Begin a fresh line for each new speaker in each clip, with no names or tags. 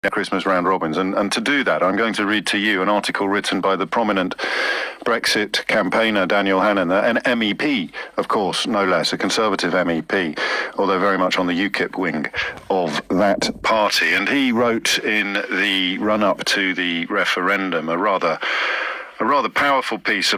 Christmas round robins, and to do that I'm going to read to you an article written by the prominent Brexit campaigner Daniel Hannan, an MEP, of course, no less, a Conservative MEP, although very much on the UKIP wing of that party. And he wrote in the run-up to the referendum a rather powerful piece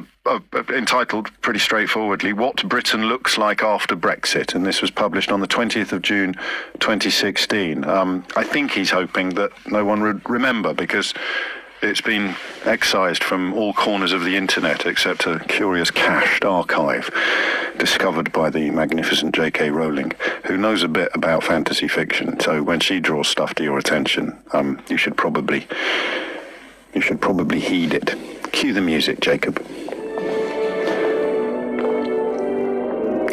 entitled, pretty straightforwardly, What Britain Looks Like After Brexit. And this was published on the 20th of June 2016. I think he's hoping that no one would remember, because it's been excised from all corners of the internet except a curious cached archive discovered by the magnificent J.K. Rowling, who knows a bit about fantasy fiction. So when she draws stuff to your attention, you should probably heed it. Cue the music, Jacob.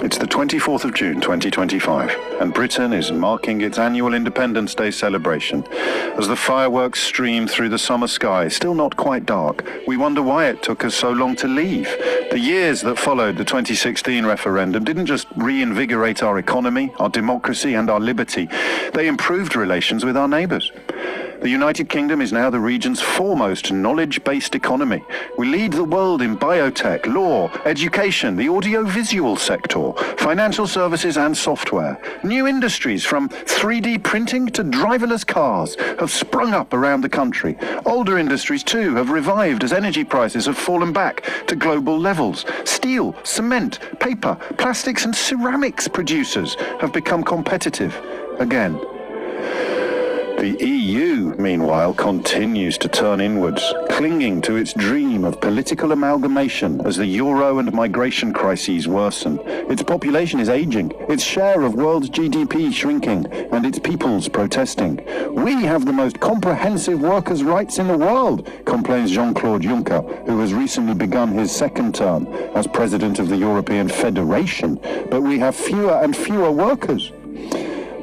It's the 24th of June 2025, and Britain is marking its annual Independence Day celebration. As the fireworks stream through the summer sky, still not quite dark, we wonder why it took us so long to leave. The years that followed the 2016 referendum didn't just reinvigorate our economy, our democracy, and our liberty. They improved relations with our neighbours. The United Kingdom is now the region's foremost knowledge-based economy. We lead the world in biotech, law, education, the audiovisual sector, financial services and software. New industries from 3D printing to driverless cars have sprung up around the country. Older industries too have revived as energy prices have fallen back to global levels. Steel, cement, paper, plastics and ceramics producers have become competitive again. The EU, meanwhile, continues to turn inwards, clinging to its dream of political amalgamation as the euro and migration crises worsen. Its population is aging, its share of world's GDP shrinking, and its peoples protesting. We have the most comprehensive workers' rights in the world, complains Jean-Claude Juncker, who has recently begun his second term as president of the European Federation. But we have fewer and fewer workers.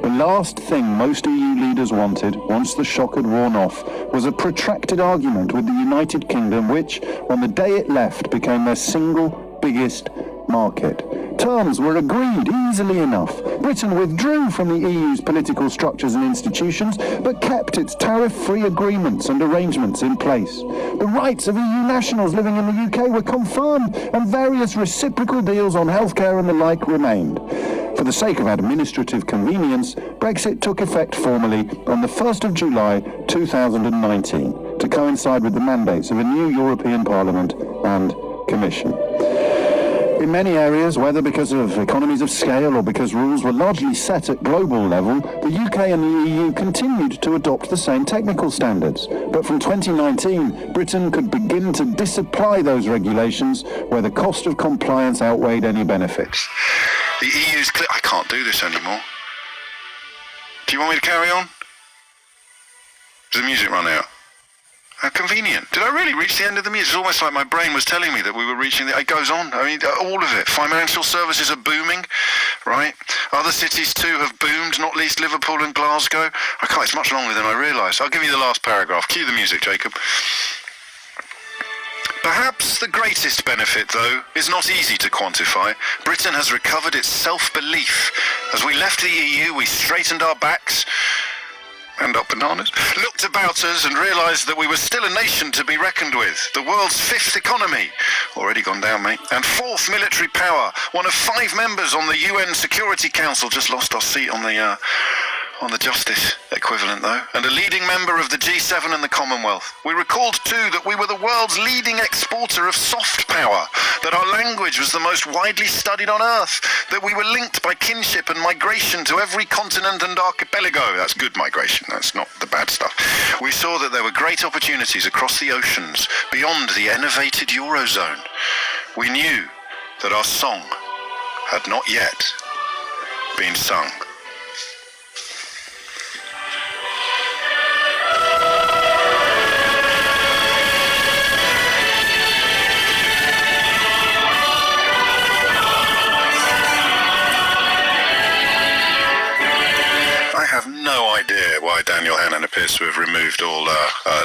The last thing most EU leaders wanted, once the shock had worn off, was a protracted argument with the United Kingdom, which, on the day it left, became their single biggest market. Terms were agreed easily enough. Britain withdrew from the EU's political structures and institutions, but kept its tariff-free agreements and arrangements in place. The rights of EU nationals living in the UK were confirmed, and various reciprocal deals on healthcare and the like remained. For the sake of administrative convenience, Brexit took effect formally on the 1st of July 2019 to coincide with the mandates of a new European Parliament and Commission. In many areas, whether because of economies of scale or because rules were largely set at global level, the UK and the EU continued to adopt the same technical standards. But from 2019, Britain could begin to disapply those regulations where the cost of compliance outweighed any benefits. The EU's I can't do this anymore. Do you want me to carry on? Does the music run out? How convenient. Did I really reach the end of the music? It's almost like my brain was telling me that we were reaching it goes on. I mean, all of it. Financial services are booming, right? Other cities too have boomed, not least Liverpool and Glasgow. It's much longer than I realised. I'll give you the last paragraph. Cue the music, Jacob. Perhaps the greatest benefit, though, is not easy to quantify. Britain has recovered its self-belief. As we left the EU, we straightened our backs and our bananas, looked about us and realised that we were still a nation to be reckoned with. The world's fifth economy, already gone down, mate, and fourth military power. One of 5 members on the UN Security Council, just lost our seat on the justice equivalent, though, and a leading member of the G7 and the Commonwealth. We recalled, too, that we were the world's leading exporter of soft power, that our language was the most widely studied on Earth, that we were linked by kinship and migration to every continent and archipelago. That's good migration, that's not the bad stuff. We saw that there were great opportunities across the oceans, beyond the enervated Eurozone. We knew that our song had not yet been sung. I have no idea why Daniel Hannan appears to have removed removed all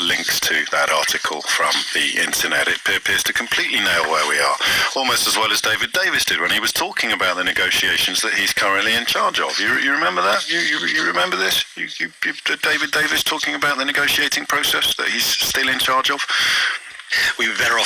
links to that article from the internet. It appears to completely nail where we are, almost as well as David Davis did when he was talking about the negotiations that he's currently in charge of. You remember that? You remember this? David Davis talking about the negotiating process that he's still in charge of?
We'd be better off